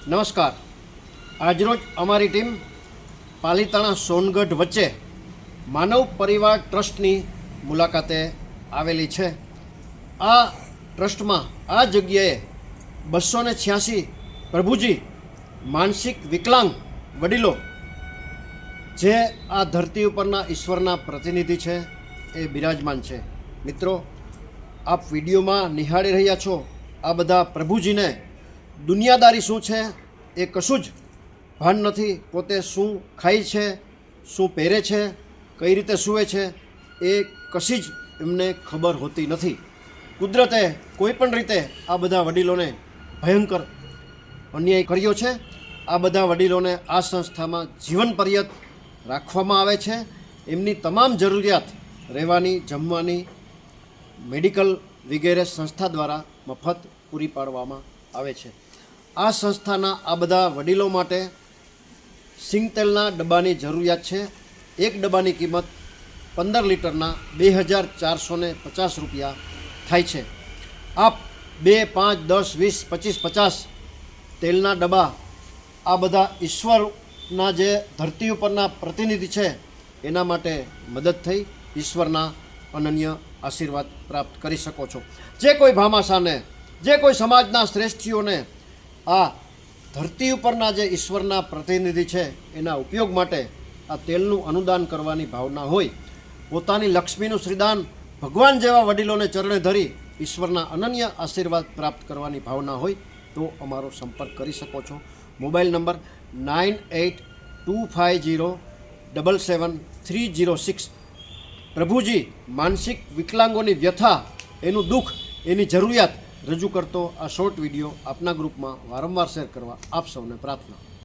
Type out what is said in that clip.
નમસ્કાર। આજરોજ અમારી ટીમ પાલીતાણા સોનગઢ વચ્ચે માનવ પરિવાર ટ્રસ્ટની મુલાકાતે આવેલી છે। આ ટ્રસ્ટમાં આ જગ્યાએ 286 પ્રભુજી માનસિક વિકલાંગ વડીલો જે આ ધરતી ઉપરના ઈશ્વરના પ્રતિનિધિ છે એ બિરાજમાન છે। મિત્રો, આપ વિડીયોમાં નિહાળી રહ્યા છો આ બધા પ્રભુજીને દુનિયાદારી શું છે એ કશું જ ભાન નથી। પોતે શું ખાય છે, શું પહેરે છે, કઈ રીતે સૂવે છે એ કશી જ એમને ખબર હોતી નથી। કુદરતે કોઈ પણ રીતે આ બધા વડીલોને ભયંકર અન્યાય કર્યો છે। આ બધા વડીલોને આ સંસ્થામાં જીવન પર્યત રાખવામાં આવે છે। એમની તમામ જરૂરિયાત રહેવાની, જમવાની, મેડિકલ વગેરે સંસ્થા દ્વારા મફત પૂરી પાડવામાં આવે છે। આ સંસ્થાના આ બધા વડીલો માટે સિંગતેલના ડબ્બાની જરૂરિયાત છે। એક ડબ્બાની કિંમત 15 લીટરના 2450 રૂપિયા થાય છે। આપ 2, 5, 10, 20, 25, 50 તેલના ડબ્બા આ બધા ઈશ્વરના જે ધરતી ઉપરના પ્રતિનિધિ છે એના માટે મદદ થઈ ઈશ્વરના અનન્ય આશીર્વાદ પ્રાપ્ત કરી શકો છો। જે કોઈ ભામાશાને, જે કોઈ સમાજના શ્રેષ્ઠીઓને આ ધરતી ઉપરના જે ઈશ્વરના પ્રતિનિધિ છે એના ઉપયોગ માટે આ તેલનું અનુદાન કરવાની ભાવના હોય, પોતાની લક્ષ્મીનું શ્રીદાન ભગવાન જેવા વડીલોને ચરણે ધરી ઈશ્વરના અનન્ય આશીર્વાદ પ્રાપ્ત કરવાની ભાવના હોય તો અમારો સંપર્ક કરી શકો છો। Mobile number 9825077306। પ્રભુજી માનસિક વિકલાંગોની વ્યથા, એનું દુઃખ, એની જરૂરિયાત રજૂ કરતો આ શોર્ટ વિડીયો આપના ગ્રુપમાં વારંવાર શેર કરવા આપ સૌને પ્રાર્થના।